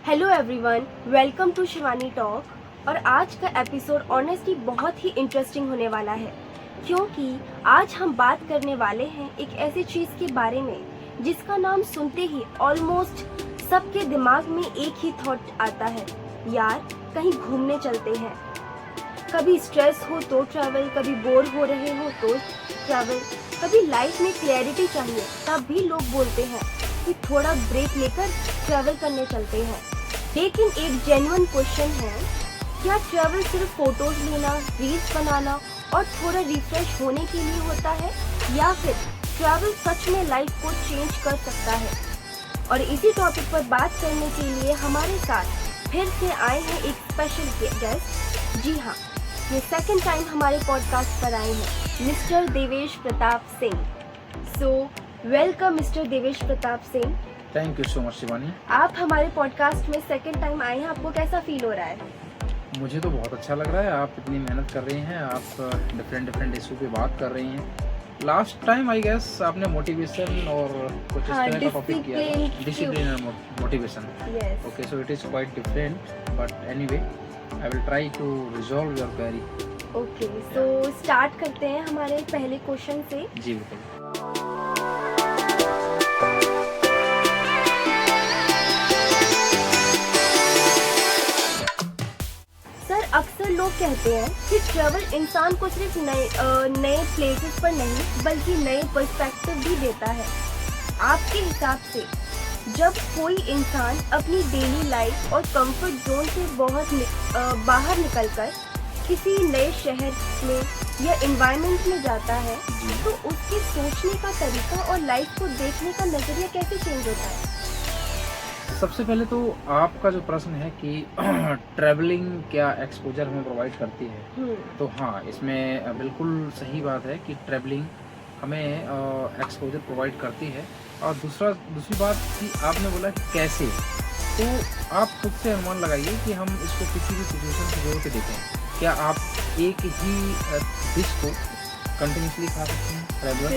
Hello everyone, welcome to Shivani talk. और आज का एपिसोड ऑनेस्टली बहुत ही इंटरेस्टिंग होने वाला है, क्योंकि आज हम बात करने वाले हैं एक ऐसी चीज़ के बारे में जिसका नाम सुनते ही ऑलमोस्ट सबके दिमाग में एक ही थॉट आता है, यार कहीं घूमने चलते हैं। कभी स्ट्रेस हो तो ट्रैवल, कभी बोर हो रहे हो तो ट्रैवल, कभी लाइफ में क्लैरिटी चाहिए तब भी लोग बोलते हैं कि थोड़ा ब्रेक लेकर ट्रैवल करने चलते हैं। लेकिन एक जेन्युइन क्वेश्चन है, क्या ट्रैवल सिर्फ फोटोज लेना, रील्स बनाना और थोड़ा रिफ्रेश होने के लिए होता है, या फिर ट्रैवल सच में लाइफ को चेंज कर सकता है? और इसी टॉपिक पर बात करने के लिए हमारे साथ फिर से आए हैं एक स्पेशल गेस्ट। जी हाँ, ये सेकंड टाइम हमारे पॉडकास्ट पर आए हैं mister Devesh Pratap Singh. So welcome mister Devesh Pratap Singh. Thank you so much Shivani. आप हमारे पॉडकास्ट में सेकंड टाइम आए हैं, आपको कैसा फील हो रहा है? मुझे तो बहुत अच्छा लग रहा है, आप इतनी मेहनत कर रही हैं, आप डिफरेंट इशू पे बात कर रही हैं। लास्ट टाइम आई गेस आपने मोटिवेशन और कुछ इस तरह का टॉपिक किया था, डिसिप्लिन और motivation. Okay, so it is quite different, but anyway I will try to resolve your query. Okay, so start करते हैं हमारे पहले क्वेश्चन से। जी बिल्कुल। अक्सर लोग कहते हैं कि ट्रैवल इंसान को सिर्फ नए प्लेसेस पर नहीं बल्कि नए पर्सपेक्टिव भी देता है। आपके हिसाब से जब कोई इंसान अपनी डेली लाइफ और कंफर्ट जोन से बाहर निकलकर किसी नए शहर में या एनवायरनमेंट में जाता है, तो उसके सोचने का तरीका और लाइफ को देखने का नजरिया कैसे चेंज होता है? सबसे पहले तो आपका जो प्रश्न है कि ट्रैवलिंग क्या एक्सपोजर हमें प्रोवाइड करती है, तो हाँ, इसमें बिल्कुल सही बात है कि ट्रैवलिंग हमें एक्सपोजर प्रोवाइड करती है। और दूसरी बात कि आपने बोला कि कैसे, तो आप खुद से अनुमान लगाइए कि हम इसको किसी भी सिचुएशन से जोड़ के देखें। क्या आप एक ही डिश को कंटिन्यूसली खा सकते हैं ट्रैवलर?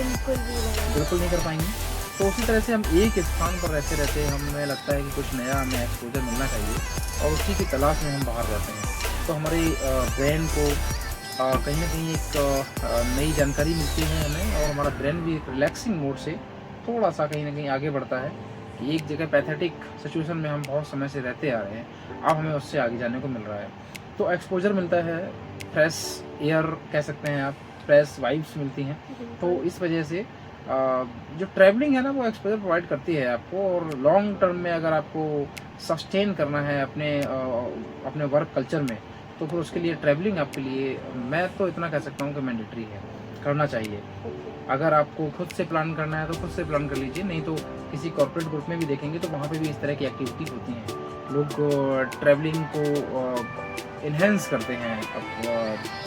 बिल्कुल नहीं कर पाएंगे। तो उसी तरह से हम एक स्थान पर रहते रहते हमें लगता है कि कुछ नया हमें एक्सपोजर मिलना चाहिए, और उसी की तलाश में हम बाहर जाते हैं। तो हमारे ब्रेन को कहीं ना कहीं एक नई जानकारी मिलती है हमें, और हमारा ब्रेन भी एक रिलैक्सिंग मोड से थोड़ा सा कहीं ना कहीं आगे बढ़ता है कि एक जगह पैथेटिक सिचुएशन में हम बहुत समय से रहते आ रहे हैं, अब हमें उससे आगे जाने को मिल रहा है। तो एक्सपोजर मिलता है, फ्रेश एयर कह सकते हैं आप, फ्रेश वाइब्स मिलती हैं। तो इस वजह से जो ट्रैवलिंग है ना, वो एक्सपोजर प्रोवाइड करती है आपको। और लॉन्ग टर्म में अगर आपको सस्टेन करना है अपने वर्क कल्चर में, तो फिर उसके लिए ट्रैवलिंग आपके लिए, मैं तो इतना कह सकता हूँ कि मैंडेटरी है, करना चाहिए। अगर आपको खुद से प्लान करना है तो खुद से प्लान कर लीजिए, नहीं तो किसी कॉर्पोरेट ग्रुप में भी देखेंगे तो वहाँ पे भी इस तरह की एक्टिविटी होती हैं। लोग ट्रैवलिंग को इन्हेंस करते हैं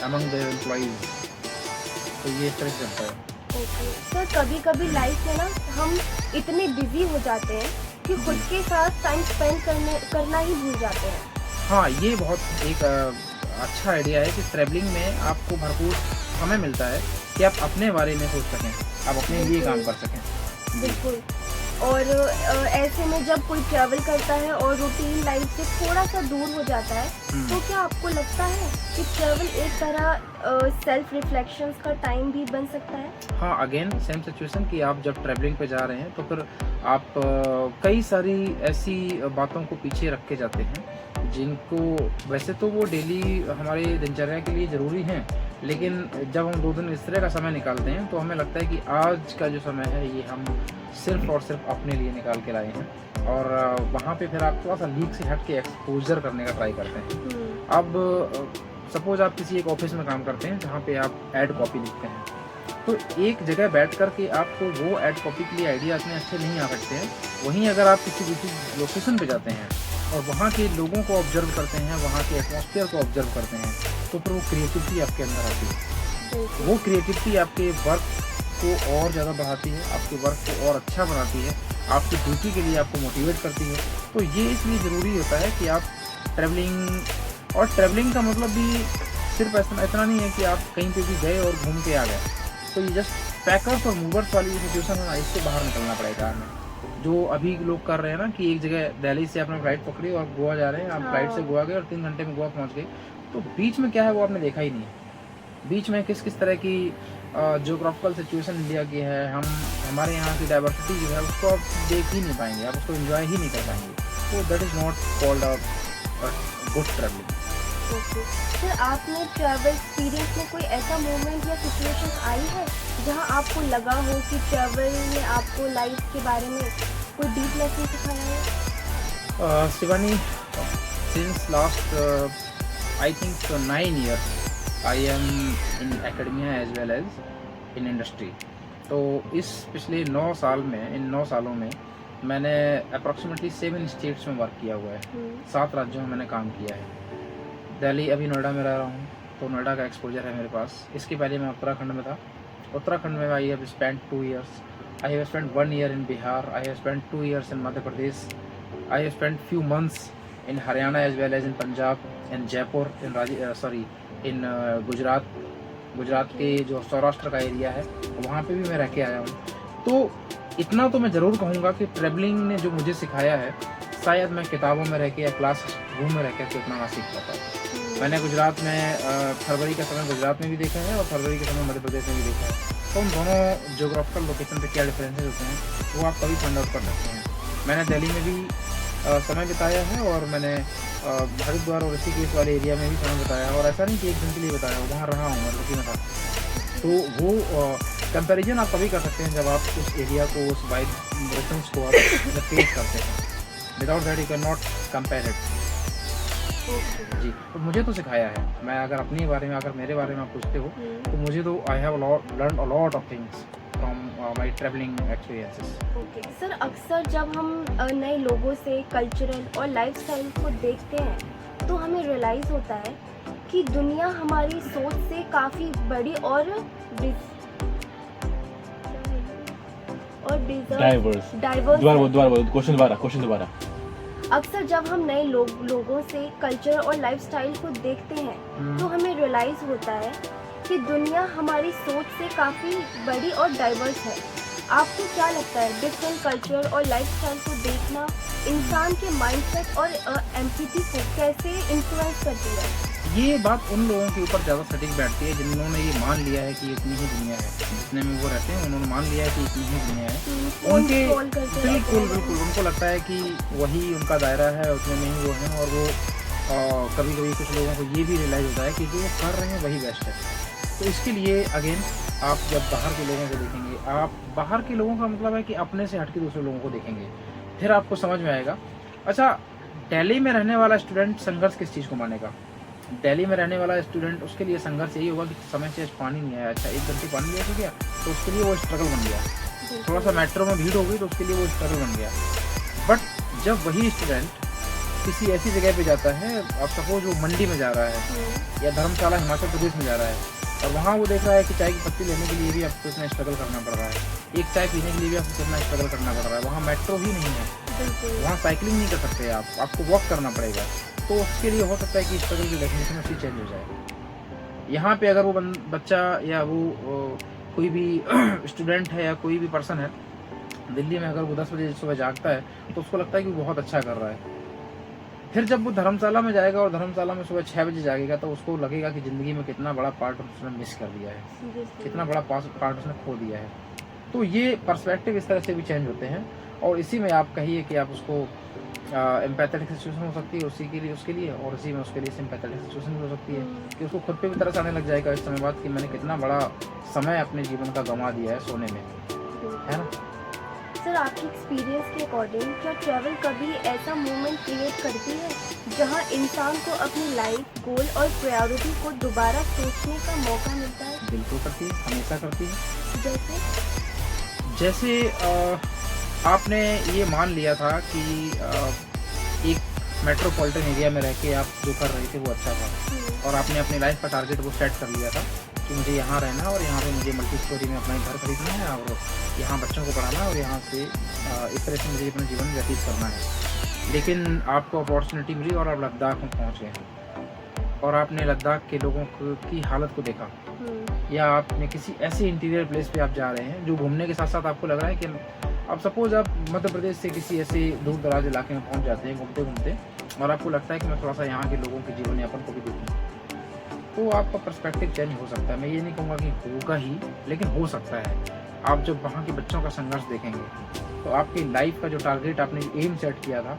अमंग देयर एम्प्लॉइज, तो ये इस तरह से चलता है। सर, कभी कभी लाइफ में ना हम इतने बिजी हो जाते हैं कि खुद के साथ टाइम स्पेंड करना ही भूल जाते हैं। हाँ, ये बहुत एक अच्छा आइडिया है कि ट्रैवलिंग में आपको भरपूर समय मिलता है कि आप अपने बारे में सोच सकें, आप अपने लिए काम कर सकें। बिल्कुल। और ऐसे में जब कोई ट्रैवल करता है और रूटीन लाइफ से थोड़ा सा दूर हो जाता है, तो क्या आपको लगता है कि ट्रैवल एक तरह सेल्फ रिफ्लेक्शंस का टाइम भी बन सकता है? हाँ, अगेन सेम सिचुएशन कि आप जब ट्रैवलिंग पे जा रहे हैं तो फिर आप कई सारी ऐसी बातों को पीछे रख के जाते हैं जिनको वैसे तो वो डेली हमारे दिनचर्या के लिए ज़रूरी हैं, लेकिन जब हम 2 दिन इस तरह का समय निकालते हैं तो हमें लगता है कि आज का जो समय है ये हम सिर्फ और सिर्फ अपने लिए निकाल के लाए हैं। और वहाँ पे फिर आप थोड़ा सा लीक से हट के एक्सपोजर करने का ट्राई करते हैं। अब सपोज आप किसी एक ऑफिस में काम करते हैं जहाँ पे आप एड कॉपी लिखते हैं, तो एक जगह बैठ कर के आपको वो एड कॉपी के लिए आइडिया इतने अच्छे नहीं आ सकते हैं। वहीं अगर आप किसी दूसरी लोकेशन पे जाते हैं और वहाँ के लोगों को ऑब्जर्व करते हैं, वहाँ के एटमॉस्फेयर को ऑब्जर्व करते हैं, तो फिर वो क्रिएटिविटी आपके अंदर आती है। वो क्रिएटिविटी आपके वर्क को और ज़्यादा बढ़ाती है, आपके वर्क को और अच्छा बनाती है, आपकी ड्यूटी के लिए आपको मोटिवेट करती है। तो ये इसलिए ज़रूरी होता है कि आप ट्रैवलिंग का मतलब भी सिर्फ इतना नहीं है कि आप कहीं पे भी गए और घूम के आ गए। तो ये जस्ट पैकर्स और मूवर्स वाली सिचुएशन है ना, इससे बाहर निकलना पड़ेगा हमें। जो अभी लोग कर रहे हैं ना कि एक जगह दिल्ली से आपने फ्लाइट पकड़ी और गोवा जा रहे हैं, आप फ्लाइट से गोवा गए और 3 घंटे में गोवा पहुंच गए, तो बीच में क्या है वो आपने देखा ही नहीं है। बीच में किस किस तरह की जियोग्राफिकल सिचुएशन लिया गया है, हमारे यहाँ की डाइवर्सिटी जो है उसको आप देख ही नहीं पाएंगे, आप उसको एंजॉय ही नहीं कर पाएंगे। तो that is not called a good travelling. Okay sir, आपने ट्रैवल एक्सपीरियंस में कोई ऐसा मोमेंट या सिचुएशन आई है जहां आपको लगा हो कि ट्रैवल ने आपको लाइफ के बारे में कोई डीप लेसन सिखाया है? Shivani, since last I think 9 years I am in academia as well as in industry. तो इस पिछले 9 साल में, इन 9 सालों में मैंने अप्रॉक्सीमेटली 7 स्टेट्स में वर्क किया हुआ है, 7 राज्यों में मैंने काम किया है। दिल्ली, अभी नोएडा में रह रहा हूँ, तो नोएडा का एक्सपोजर है मेरे पास। इसके पहले मैं उत्तराखंड में था। उत्तराखंड में I have spent 2 years। I have spent 1 year in Bihar. I have spent 2 years in Madhya Pradesh. I have spent few months in Haryana as well as in Punjab, in Jaipur, in Gujarat के जो सौराष्ट्र का एरिया है वहाँ पे भी मैं रह के आया हूँ। तो इतना तो मैं ज़रूर कहूँगा कि ट्रैवलिंग ने जो मुझे सिखाया है, शायद मैं किताबों में रह के या क्लास रूम में रह के तो इतना ना सीख पाता। मैंने गुजरात में फरवरी का समय गुजरात में भी देखा है और फरवरी के समय मध्य प्रदेश में भी देखा है। तो उन दोनों जियोग्राफिकल लोकेशन पे क्या डिफरेंसेस होते हैं वो आप कभी फाइंड आउट कर सकते हैं। मैंने दिल्ली में भी समय बिताया है और मैंने हरिद्वार और ऋषिकेश वाले एरिया में भी समय बिताया है, और ऐसा नहीं कि 1 दिन के लिए बिताया, वहाँ रहा हूँ, मतलब कि मैं था। तो वो कंपैरिजन आप कभी कर सकते हैं जब आप उस एरिया को, उस वाइब्रेशंस को आप फेस करते हैं। Without that you can not compare it. जी, तो मुझे तो सिखाया है। मैं अगर अपने बारे में, अगर मेरे बारे में आप पूछते हो तो मुझे तो I have learn a lot of things from my travelling experiences. Okay sir, अक्सर जब हम नए लोगों से कल्चरल और लाइफस्टाइल को देखते हैं तो हमें रियलाइज़ होता है कि दुनिया हमारी सोच से काफ़ी बड़ी और डाइवर्स। क्वेश्चन दोबारा। अक्सर जब हम नए लोगों से कल्चर और लाइफस्टाइल को देखते हैं तो हमें रियलाइज़ होता है कि दुनिया हमारी सोच से काफ़ी बड़ी और डाइवर्स है। आपको क्या लगता है डिफरेंट कल्चर और लाइफस्टाइल को देखना इंसान के माइंडसेट और एम्पैथी को कैसे इन्फ्लुएंस करती है? ये बात उन लोगों के ऊपर ज़्यादा सटीक बैठती है जिन्होंने ये मान लिया है कि इतनी ही दुनिया है, जितने में वो रहते हैं उन्होंने मान लिया है कि इतनी ही दुनिया है। उनके बिल्कुल उनको लगता है कि वही उनका दायरा है, उतने में ही वो हैं। और वो कभी कभी कुछ लोगों को ये भी रियलाइज़ होता है कि जो वो कर रहे हैं वही बेस्ट है। तो इसके लिए अगेन आप जब बाहर के लोगों को देखेंगे, आप बाहर के लोगों का मतलब है कि अपने से हटके दूसरे लोगों को देखेंगे, फिर आपको समझ में आएगा। अच्छा, दिल्ली में रहने वाला स्टूडेंट संघर्ष किस चीज़ को मानेगा? दिल्ली में रहने वाला स्टूडेंट, उसके लिए संघर्ष यही होगा कि समय से पानी नहीं आया, अच्छा 1 घंटे पानी नहीं आ गया तो उसके लिए वो स्ट्रगल बन गया। थोड़ा सा मेट्रो में भीड़ हो गई तो उसके लिए वो स्ट्रगल बन गया। बट जब वही स्टूडेंट किसी ऐसी जगह पे जाता है, आप सपोज वो मंडी में जा रहा है या धर्मशाला हिमाचल प्रदेश में जा रहा है, और वहाँ वो देख रहा है कि चाय की पत्ती लेने के लिए भी आपको इतना स्ट्रगल करना पड़ रहा है, एक चाय पीने के लिए भी आपको इतना स्ट्रगल करना पड़ रहा है। वहाँ मेट्रो ही नहीं है, वहाँ साइकिलिंग नहीं कर सकते आप, आपको वॉक करना पड़ेगा। तो उसके लिए हो सकता है कि स्ट्रगल की डेफिनेशन उसकी चेंज हो जाए। यहाँ पे अगर वो बच्चा या वो कोई भी स्टूडेंट है या कोई भी पर्सन है दिल्ली में, अगर वो 10 बजे सुबह जागता है तो उसको लगता है कि वो बहुत अच्छा कर रहा है। फिर जब वो धर्मशाला में जाएगा और धर्मशाला में सुबह 6 बजे जागेगा तो उसको लगेगा कि ज़िंदगी में कितना बड़ा पार्ट उसने मिस कर दिया है, कितना बड़ा पार्ट उसने खो दिया है। तो ये पर्सपेक्टिव इस तरह से भी चेंज होते हैं। और इसी में आप कहिए कि आप उसको एम्पैथेटिक सिचुएशन हो सकती है उसी के लिए, उसके लिए, और इसी में उसके लिए सिम्पैथेटिक सिचुएशन भी हो सकती है कि उसको खुद पे भी तरस आने लग जाएगा इस समय बाद कि मैंने कितना बड़ा समय अपने जीवन का गंवा दिया है सोने में, है ना। सर, आपके एक्सपीरियंस के अकॉर्डिंग क्या ट्रैवल कभी ऐसा मोमेंट क्रिएट करती है जहां इंसान को अपनी लाइफ गोल और प्रायोरिटी को दोबारा सोचने का मौका मिलता है? बिल्कुल करती है, हमेशा करती है। जैसे आपने ये मान लिया था कि एक मेट्रोपॉलिटन एरिया में रह के आप जो कर रहे थे वो अच्छा था, और आपने अपनी लाइफ का टारगेट वो सेट कर लिया था कि मुझे यहाँ रहना है और यहाँ पे मुझे मल्टी स्टोरी में अपना घर खरीदना है और यहाँ बच्चों को पढ़ाना है और यहाँ से इस तरह से मुझे अपना जीवन व्यतीत करना है। लेकिन आपको अपॉर्चुनिटी मिली और आप लद्दाख में पहुँच गए और आपने लद्दाख के लोगों की हालत को देखा, या आपने किसी ऐसे इंटीरियर प्लेस पे आप जा रहे हैं जो घूमने के साथ साथ आपको लग रहा है कि अब सपोज आप मध्य प्रदेश से किसी ऐसे दूर दराज इलाके में पहुंच जाते हैं घूमते घूमते, और आपको लगता है कि मैं थोड़ा सा यहाँ के लोगों के जीवन यापन को भी देखूँ, तो आपका पर्सपेक्टिव चेंज हो सकता है। मैं ये नहीं कहूँगा कि होगा ही, लेकिन हो सकता है। आप जब वहाँ के बच्चों का संघर्ष देखेंगे तो आपकी लाइफ का जो टारगेट आपने एम सेट किया था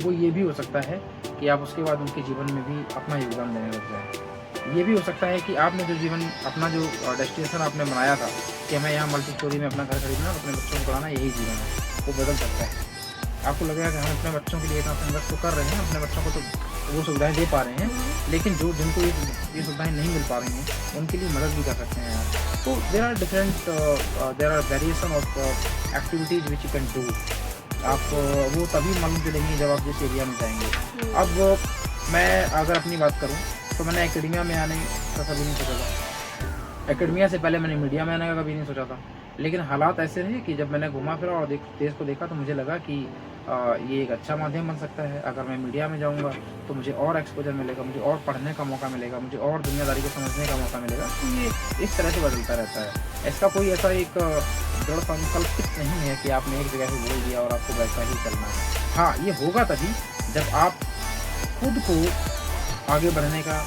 वो ये भी हो सकता है कि आप उसके बाद उनके जीवन में भी अपना योगदान देने लग जाएँ। ये भी हो सकता है कि आपने जो जीवन अपना जो डेस्टिनेशन आपने बनाया था कि मैं यहाँ मल्टी स्टोरी में अपना घर खरीदना और अपने बच्चों को पढ़ाना, यही जीवन है, वो बदल सकता है। आपको लगेगा कि हम अपने बच्चों के लिए इतना संघर्ष तो कर रहे हैं, अपने बच्चों को तो वो सुविधाएं दे पा रहे हैं, लेकिन जो जिनको ये सुविधाएं नहीं मिल पा रही हैं उनके लिए मदद भी कर सकते हैं यार। तो there are different, there are variation of activities which you can do. आप वो तभी मालूम चलेंगी जब आप जिस एरिया में जाएंगे। अब मैं अगर अपनी बात करूँ तो मैंने एकेडमिया में आने का कभी नहीं सोचा था। एकेडमिया से पहले मैंने मीडिया में आने का कभी नहीं सोचा था, लेकिन हालात ऐसे रहे कि जब मैंने घूमा फिरा और देश को देखा तो मुझे लगा कि ये एक अच्छा माध्यम बन सकता है। अगर मैं मीडिया में जाऊंगा तो मुझे और एक्सपोजर मिलेगा, मुझे और पढ़ने का मौका मिलेगा, मुझे और दुनियादारी को समझने का मौका मिलेगा। तो ये इस तरह से बदलता रहता है। इसका कोई ऐसा एक दृढ़ संकल्पित नहीं है कि आपने एक जगह से बोल दिया और आपको वैसा ही चलना है। हाँ, ये होगा तभी जब आप खुद को आगे बढ़ने का,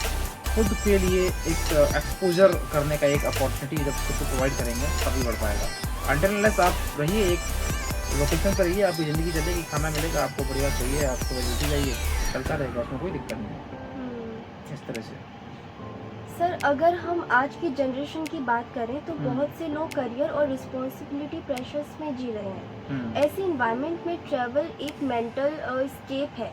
खुद के लिए एक एक्सपोजर करने का एक अपॉर्चुनिटी जब खुद को प्रोवाइड करेंगे तभी बढ़ पाएगा। अनटिल अनलेस आप रहिए एक लोकेशन पर रहिए, आपकी ज़िंदगी चलेगी, खाना मिलेगा, आपको बढ़िया चाहिए, आपको वैलिटी चाहिए, चलता रहेगा, उसमें कोई दिक्कत नहीं है। इस तरह से सर, अगर हम आज की जनरेशन की बात करें तो बहुत से लोग करियर और रिस्पॉन्सिबिलिटी प्रेशर्स में जी रहे हैं। ऐसे इन्वायरमेंट में ट्रैवल एक मेंटल एस्केप है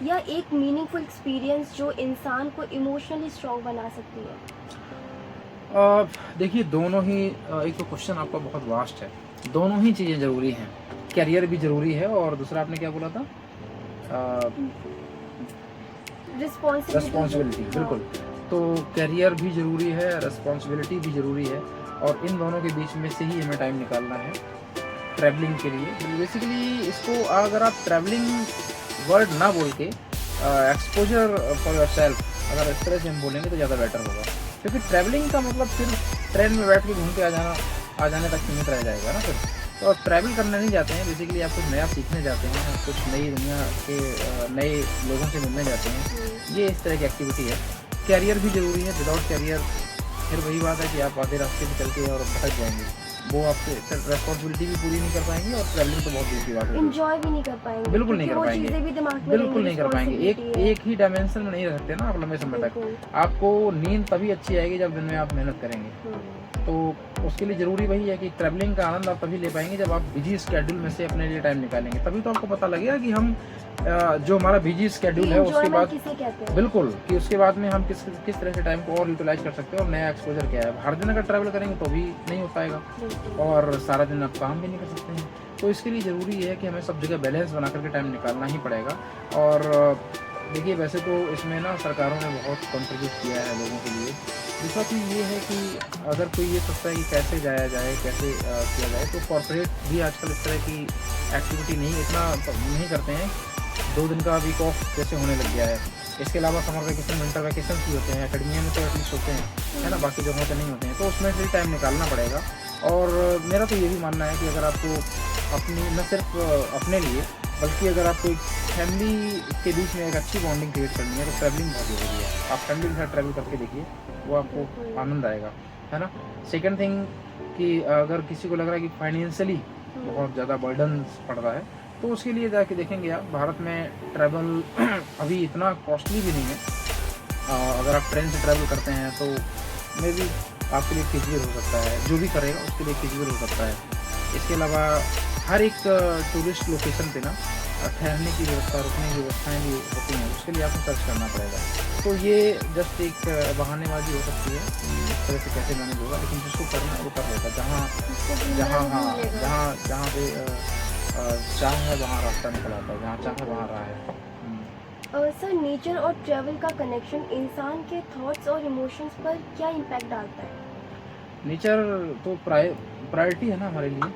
या एक मीनिंगफुल एक्सपीरियंस जो इंसान को इमोशनली स्ट्रॉन्ग बना सकती है? देखिए, दोनों ही, एक तो क्वेश्चन आपका बहुत वास्ट है। दोनों ही चीज़ें ज़रूरी हैं। करियर भी ज़रूरी है और दूसरा आपने क्या बोला था? रिस्पॉन्सिबिलिटी। बिल्कुल। तो करियर भी ज़रूरी है, रिस्पॉन्सिबिलिटी भी ज़रूरी है, और इन दोनों के बीच में से ही हमें टाइम निकालना है ट्रैवलिंग के लिए। बेसिकली इसको अगर आप ट्रैवलिंग वर्ड ना बोल के एक्सपोजर फॉर योर सेल्फ, अगर इस तरह से हम बोलेंगे तो ज़्यादा बेटर होगा। क्योंकि ट्रैवलिंग का मतलब सिर्फ ट्रेन में बैठ के घूम के आ जाने तक सीमित रह जाएगा ना। फिर तो आप ट्रैवल करने नहीं जाते हैं, बेसिकली आप कुछ नया सीखने जाते हैं, कुछ नई दुनिया के नए लोगों से मिलने जाते हैं। ये इस तरह की एक्टिविटी है। कैरियर भी ज़रूरी है। विदाउट कैरियर फिर वही बात है कि आप आधे रास्ते पे चल के और भटक जाएंगे, वो आपसे रेस्पॉन्सिबिलिटी भी पूरी नहीं कर पाएंगे और ट्रैवलिंग तो बहुत दूर की बात है, एंजॉय भी नहीं कर पाएंगे, बिल्कुल नहीं कर पाएंगे, बिल्कुल नहीं कर पाएंगे। एक ही डायमेंशन में नहीं रह सकते ना आप लंबे समय तक। आपको नींद तभी अच्छी आएगी जब दिन में आप मेहनत करेंगे। तो उसके लिए ज़रूरी वही है कि ट्रैवलिंग का आनंद आप तभी ले पाएंगे जब आप बिजी स्केड्यूल में से अपने लिए टाइम निकालेंगे। तभी तो आपको पता लगेगा कि हम जो हमारा बिजी स्केड्यूल है उसके बाद, बिल्कुल, कि उसके बाद में हम किस तरह से टाइम को और यूटिलाइज कर सकते हैं और नया एक्सपोजर क्या है। हर दिन अगर ट्रैवल करेंगे तो भी नहीं हो पाएगा और सारा दिन आप काम भी नहीं कर सकते हैं। तो इसके लिए ज़रूरी है कि हमें सब जगह बैलेंस बना करके टाइम निकालना ही पड़ेगा। और देखिए, वैसे तो इसमें ना सरकारों ने बहुत कंट्रीब्यूट किया है लोगों के लिए। दूसरा चीज़ ये है कि अगर कोई ये सोचता है कि कैसे जाया जाए, कैसे किया जाए, तो कॉर्पोरेट भी आजकल इस तरह की एक्टिविटी इतना नहीं करते हैं। 2 दिन का वीक ऑफ जैसे होने लग गया है। इसके अलावा समर वैकेशन, विंटर वैकेशन भी होते हैं, एकेडमिया में तो एटलीस्ट होते हैं, है ना, बाकी जगहों पे नहीं होते हैं। तो उसमें से टाइम निकालना पड़ेगा। और मेरा तो ये भी मानना है कि अगर आपको अपनी, न सिर्फ अपने लिए बल्कि अगर आपको एक फैमिली के बीच में एक अच्छी बॉन्डिंग क्रिएट करनी है तो ट्रैवलिंग बहुत ज़रूरी है। आप फैमिली के साथ ट्रैवल करके देखिए, वो आपको आनंद आएगा, है ना। सेकंड थिंग कि अगर किसी को लग रहा है कि फाइनेंशियली बहुत ज़्यादा बर्डन पड़ रहा है तो उसके लिए जाके देखेंगे आप, भारत में ट्रैवल अभी इतना कॉस्टली भी नहीं है। अगर आप ट्रेन से ट्रैवल करते हैं तो मे बी आपके लिए फिजिबल हो सकता है, जो भी करेगा उसके लिए फिजिबल हो सकता है। इसके अलावा हर एक टूरिस्ट लोकेशन पे ना ठहरने की व्यवस्था, रुकने की व्यवस्थाएँ भी होती हैं, उसके लिए आपको सर्च करना पड़ेगा। तो ये जस्ट एक बहानेबाजी हो सकती है इस तरह से कैसे मैनेज होगा, लेकिन जिसको करना है वो कर लेगा। जहाँ पे चाह है वहाँ रास्ता निकल आता है, जहाँ चाह है वहाँ राह है। सर, नेचर और ट्रैवल का कनेक्शन इंसान के थॉट्स और इमोशंस पर क्या इम्पैक्ट डालता है? नेचर तो प्रायोरिटी है ना हमारे लिए।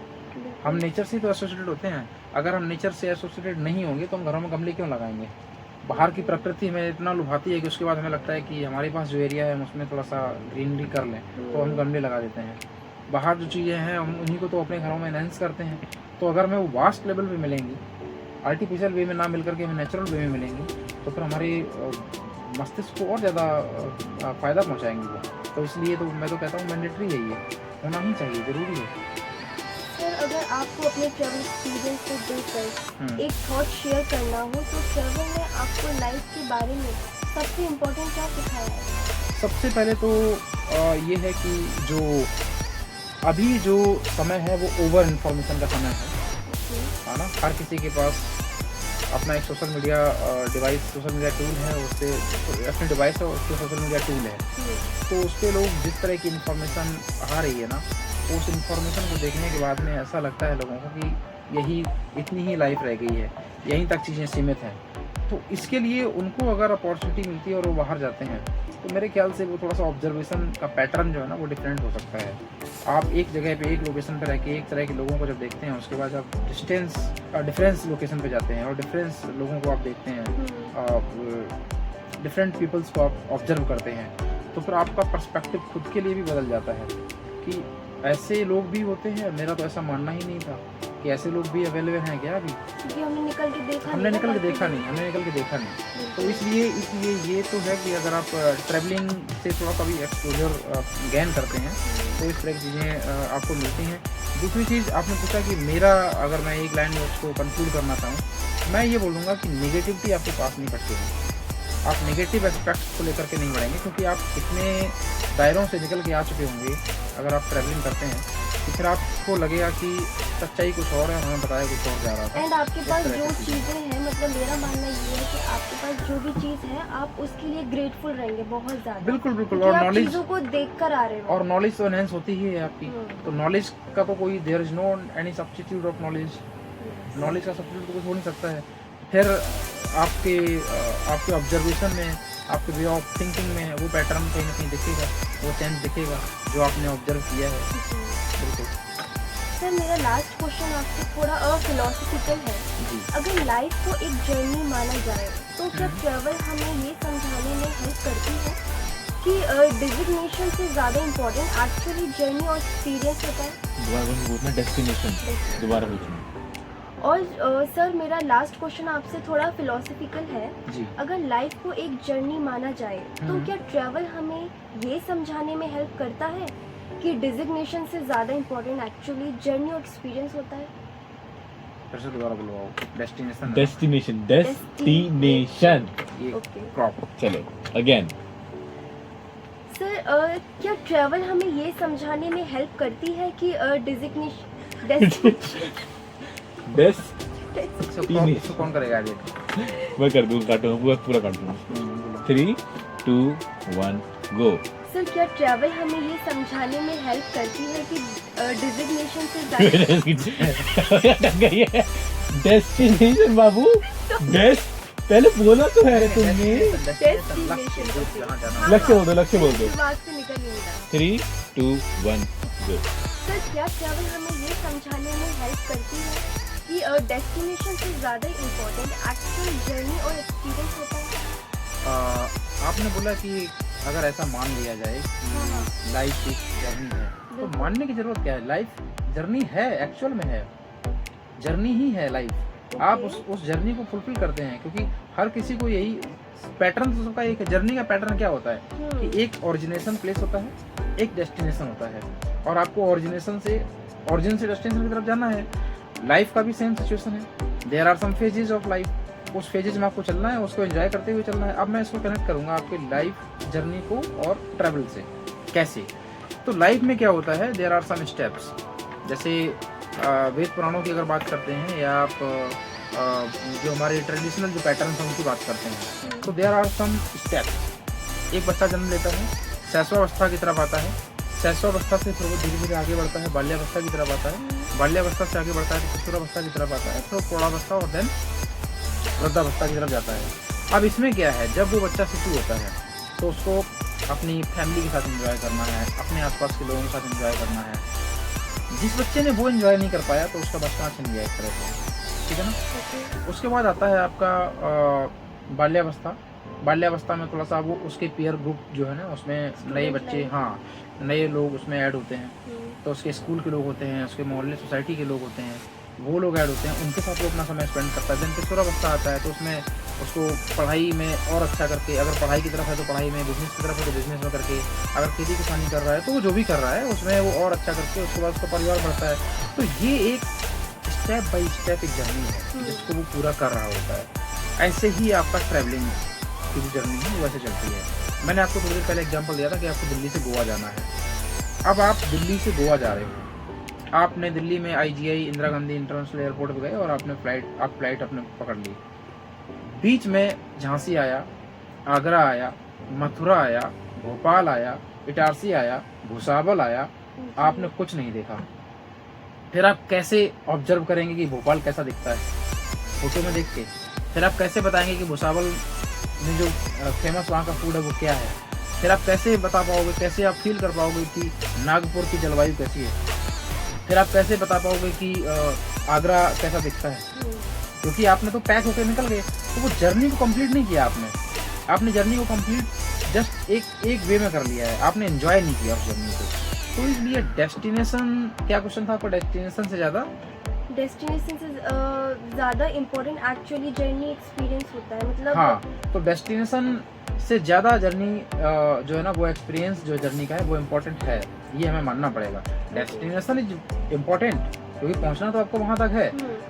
हम नेचर से तो एसोसिएटेड होते हैं। अगर हम नेचर से एसोसिएटेड नहीं होंगे तो हम घरों में गमले क्यों लगाएंगे? बाहर की प्रकृति हमें इतना लुभाती है कि उसके बाद हमें लगता है कि हमारे पास जो एरिया है हम उसमें थोड़ा सा ग्रीनरी कर लें, तो हम गमले लगा देते हैं। बाहर जो चीज़ें हैं हम उन्हीं को तो अपने घरों में एनहेंस करते हैं। तो अगर मैं वो वास्ट लेवल पे मिलेंगी, आर्टिफिशियल वे में ना मिल करके हमें नेचुरल वे में मिलेंगी, तो फिर हमारे मस्तिष्क को और ज़्यादा फ़ायदा पहुँचाएंगी वो। तो इसलिए तो मैं तो कहता हूँ मैंडेटरी है, ये होना ही चाहिए, ज़रूरी है। सर अगर आपको अपने ट्रैवल एक्सपीरियंस से जुड़कर एक थॉट शेयर करना हो तो ट्रैवल ने आपको लाइफ के बारे में सबसे इम्पोर्टेंट क्या सिखाया है? सबसे पहले तो ये है कि जो अभी जो समय है वो ओवर इन्फॉर्मेशन का समय है ना। हर किसी के पास अपना एक social media device, social media tool है, उससे अपने डिवाइस है, उसके सोशल मीडिया टूल है। तो उस पर लोग जिस तरह की इन्फॉर्मेशन आ रही है ना, उस इन्फॉर्मेशन को देखने के बाद में ऐसा लगता है लोगों को कि यही इतनी ही लाइफ रह गई है, यहीं तक चीज़ें सीमित हैं। तो इसके लिए उनको अगर अपॉर्चुनिटी मिलती है और वो बाहर जाते हैं, तो मेरे ख्याल से वो थोड़ा सा ऑब्जर्वेशन का पैटर्न जो है ना वो डिफरेंट हो सकता है। आप एक जगह पे, एक लोकेशन पे रह के एक तरह के लोगों को जब देखते हैं, उसके बाद आप डिफरेंस लोकेशन पे जाते हैं और डिफरेंस लोगों को आप देखते हैं, डिफरेंट पीपल्स को आप ऑब्जर्व करते हैं, तो फिर आपका पर्सपेक्टिव खुद के लिए भी बदल जाता है कि ऐसे लोग भी होते हैं। मेरा तो ऐसा मानना ही नहीं था कि ऐसे लोग भी अवेलेबल हैं क्या अभी, क्योंकि हमने निकल के देखा हमने नहीं, निकल के देखा नहीं। तो इसलिए ये तो है कि अगर आप ट्रैवलिंग से थोड़ा सा भी एक्सपोजर गेन करते हैं तो इस तरह की चीज़ें आपको मिलती हैं। दूसरी चीज़ आपने पूछा कि मेरा, अगर मैं एक लाइन में उसको कंक्लूड करना चाहूँ, मैं ये बोलूँगा कि नेगेटिविटी आपके पास नहीं पड़ती है। आप नेगेटिव एस्पेक्ट्स को लेकर के नहीं बढ़ेंगे, क्योंकि आप इतने दायरों से निकल के आ चुके होंगे अगर आप ट्रैवलिंग करते हैं, तो फिर आपको लगेगा कि सच्चाई कुछ और है, हमें बताया कुछ और जा रहा था। एंड आपके पास जो चीज़ें हैं, मतलब मेरा मानना ये है कि आपके पास जो भी चीज़ है आप उसके लिए ग्रेटफुल रहेंगे बहुत ज़्यादा। बिल्कुल बिल्कुल। क्योंकि और आप नॉलेज चीज़ों को देख कर आ रहे हो, और नॉलेज तो एनहेंस होती ही है आपकी। तो नॉलेज का तो कोई, there is no any substitute of knowledge. Knowledge का सब्स्टिट्यूट तो कुछ हो नहीं सकता है। फिर आपके ऑब्जर्वेशन में, आपके वे ऑफ थिंकिंग में वो पैटर्न कहीं ना कहीं दिखेगा, वो चेंज दिखेगा जो आपने ऑब्जर्व किया है। बिल्कुल। सर मेरा लास्ट क्वेश्चन आपसे थोड़ा फिलोसफिकल है। जी। अगर लाइफ को एक जर्नी माना जाए तो क्या ट्रैवल हमें ये समझाने में हेल्प करती है कि डिजिग्नेशन से ज़्यादा इम्पोर्टेंट एक्चुअली जर्नी और एक्सपीरियंस होता है? दोबारा पूछना, डेस्टिनेशन दोबारा पूछना। और सर मेरा लास्ट क्वेश्चन आपसे थोड़ा फिलोसफिकल है। जी। अगर लाइफ को एक जर्नी माना जाए तो क्या ट्रैवल हमें ये समझाने में हेल्प करता है कि डिजिग्नेशन से ज़्यादा इम्पोर्टेंट एक्चुअली जर्नी और एक्सपीरियंस होता है? फिर से दोबारा बुलवाओ। Destination okay. प्रॉपर। चलो अगेन। सर क्या ट्रैवल हमें ये समझाने में हेल्प करती है कि डिजिग्नेशन इसको कौन करेगा आगे? मैं कर दूँ, काटूँ पूरा काट दूँ। 3, 2, 1 गो। सर क्या ट्रैवल हमें ये समझाने में हेल्प करती है कि डिजिग्नेशन से ज़्यादा डेस्टिनेशन बाबू, पहले बोला तो है तुमने। लक्ष्य बोल दो, लक्ष्य बोल दो। दिमाग से निकल नहीं रहा। 3, 2, 1 गो। सर क्या ट्रैवल हमें ये समझाने में हेल्प करती है कि डेस्टिनेशन से ज़्यादा इम्पोर्टेंट एक्चुअल जर्नी और एक्सपीरियंस होता है? आपने बोला कि अगर ऐसा मान लिया जाए कि लाइफ एक जर्नी है, तो मानने की जरूरत क्या है? लाइफ जर्नी है, एक्चुअल में है, जर्नी ही है लाइफ। आप उस जर्नी को फुलफिल करते हैं, क्योंकि हर किसी को यही पैटर्न तो सबका एक है। जर्नी का पैटर्न क्या होता है कि एक ओरिजिनेशन प्लेस होता है, एक डेस्टिनेशन होता है, और आपको ओरिजिन से डेस्टिनेशन की तरफ जाना है। लाइफ का भी सेम सिचुएशन है। There are some phases of life, उस फेजेस में आपको चलना है, उसको एंजॉय करते हुए चलना है। अब मैं इसको कनेक्ट करूंगा आपके लाइफ जर्नी को और ट्रैवल से। कैसे? तो लाइफ में क्या होता है, देयर आर सम स्टेप्स। जैसे वेद पुराणों की अगर बात करते हैं, या आप जो हमारे ट्रेडिशनल जो पैटर्न हैं उनकी बात करते हैं, तो देयर आर सम स्टेप्स। एक बच्चा जन्म लेता है, शैशवावस्था की तरफ आता है, शैशवावस्था से फिर वो धीरे धीरे आगे बढ़ता है, बाल्यावस्था की तरफ आता है, बाल्यावस्था से आगे बढ़ता है तो किशोरावस्था की तरफ आता है, फिर प्रौढ़ावस्था और देन वृद्धावस्था की तरफ जाता है। अब इसमें क्या है, जब वो बच्चा शिशु होता है तो उसको अपनी फैमिली के साथ एंजॉय करना है, अपने आसपास के लोगों के साथ एंजॉय करना है। जिस बच्चे ने वो एंजॉय नहीं कर पाया तो उसका बचपना छिन गया एक तरह से, ठीक है ना। उसके बाद आता है आपका बाल्यावस्था, बाल्यावस्था में थोड़ा सा वो उसके पीयर ग्रुप जो है ना उसमें नए Student बच्चे, life। हाँ नए लोग उसमें ऐड होते हैं। हम्म, तो उसके स्कूल के लोग होते हैं, उसके मोहल्ले सोसाइटी के लोग होते हैं, वो लोग ऐड होते हैं, उनके साथ वो अपना समय स्पेंड करता है। जन किशोरावस्था आता है तो उसमें उसको पढ़ाई में और अच्छा करके, अगर पढ़ाई की तरफ है तो पढ़ाई में, बिजनेस की तरफ है तो बिजनेस में करके, अगर खेती किसानी कर रहा है तो वो जो भी कर रहा है उसमें वो और अच्छा करके उसके बाद उसका परिवार बढ़ता है। तो ये एक स्टेप बाय स्टेप एक जर्नी है जिसको वो पूरा कर रहा होता है। ऐसे ही आपका ट्रैवलिंग की जो जर्नी है वो ऐसे चलती है। मैंने आपको थोड़ी देर पहले एग्जांपल दिया था कि आपको दिल्ली से गोवा जाना है। अब आप दिल्ली से गोवा जा रहे हो, आपने दिल्ली में IGI Indira Gandhi international airport पे गए और आपने फ्लाइट अपने पकड़ ली। बीच में झांसी आया, आगरा आया, मथुरा आया, भोपाल आया, इटारसी आया, भुसावल आया, आपने कुछ नहीं देखा। फिर आप कैसे ऑब्जर्व करेंगे कि भोपाल कैसा दिखता है फोटो में देख के? फिर आप कैसे बताएंगे कि भुसावल में जो फेमस वहाँ का फूड है वो क्या है? फिर आप कैसे बता पाओगे, कैसे आप फील कर पाओगे कि नागपुर की जलवायु कैसी है? फिर आप कैसे बता पाओगे कि आगरा कैसा दिखता है? क्योंकि आपने तो पैक होकर निकल गए, तो वो जर्नी को कंप्लीट नहीं किया आपने जर्नी को कंप्लीट जस्ट एक वे में कर लिया है, आपने एंजॉय नहीं किया उस जर्नी को। तो इसलिए डेस्टिनेशन, क्या क्वेश्चन था आपका? डेस्टिनेशन से ज़्यादा डेस्टिनेशन से ज़्यादा इम्पोर्टेंट एक्चुअली जर्नी एक्सपीरियंस होता है, मतलब हाँ, तो डेस्टिनेशन से ज़्यादा जर्नी जो है ना वो एक्सपीरियंस जो जर्नी का है वो इम्पोर्टेंट है, ये हमें मानना पड़ेगा। डेस्टिनेशन इज इम्पोर्टेंट क्योंकि पहुंचना तो आपको वहां तक है।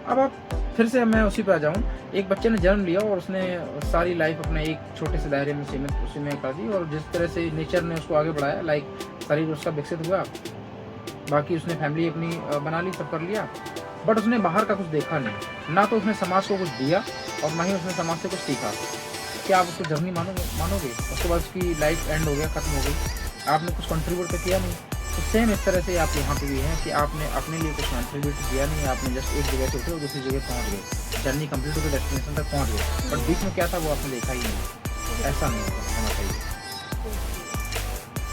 अब आप फिर से मैं उसी पे आ जाऊं, एक बच्चे ने जन्म लिया और उसने सारी लाइफ अपने एक छोटे से दायरे में सीमित उसी में कर दी, और जिस तरह से नेचर ने उसको आगे बढ़ाया, लाइक शरीर उसका विकसित हुआ, बाकी उसने फैमिली अपनी बना ली, सब कर लिया, बट उसने बाहर का कुछ देखा नहीं, ना तो उसने समाज को कुछ दिया और ना ही उसने समाज से कुछ सीखा। क्या आप उसको जर्नी मानोगे? उसके बाद उसकी लाइफ एंड हो गया, खत्म हो गई, आपने कुछ कंट्रीब्यूट तो किया नहीं। तो सेम इस तरह से आप यहाँ पे भी हैं कि आपने अपने लिए कुछ कंट्रीब्यूट किया नहीं, आपने जस्ट एक जगह से उठे और दूसरी जगह पहुँच गए, जर्नी कंप्लीट होकर डेस्टिनेशन तक पहुँच गए, बट बीच में क्या था वो आपने देखा ही नहीं। ऐसा नहीं होना चाहिए।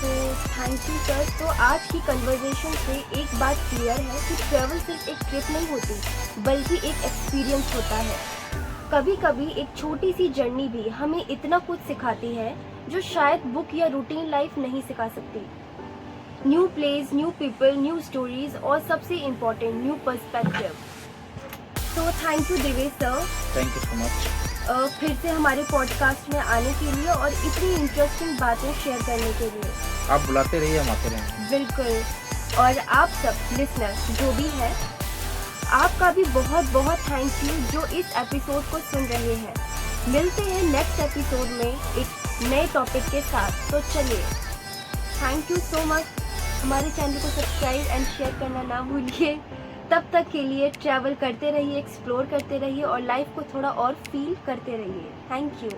तो थैंक यू सर। तो आज की कन्वर्सेशन से एक बात क्लियर है कि ट्रैवल सिर्फ एक ट्रिप नहीं होती, बल्कि एक एक्सपीरियंस होता है। कभी कभी एक छोटी सी जर्नी भी हमें इतना कुछ सिखाती है जो शायद बुक या रूटीन लाइफ नहीं सिखा सकती। New place, new people, new stories और सबसे इम्पोर्टेंट न्यू पर्सपेक्टिव। तो thank you Devesh sir, thank you so much फिर से हमारे पॉडकास्ट में आने के लिए और इतनी इंटरेस्टिंग बातें शेयर करने के लिए। आप बुलाते रहिए, हम आते रहेंगे। बिल्कुल। और आप सब लिसनर्स जो भी है, आपका भी बहुत बहुत थैंक यू जो इस एपिसोड को सुन रहे हैं। मिलते हैं नेक्स्ट एपिसोड में एक नए टॉपिक के साथ। तो चलिए, थैंक यू सो मच। हमारे चैनल को सब्सक्राइब एंड शेयर करना ना भूलिए। तब तक के लिए ट्रैवल करते रहिए, एक्सप्लोर करते रहिए और लाइफ को थोड़ा और फील करते रहिए। Thank you.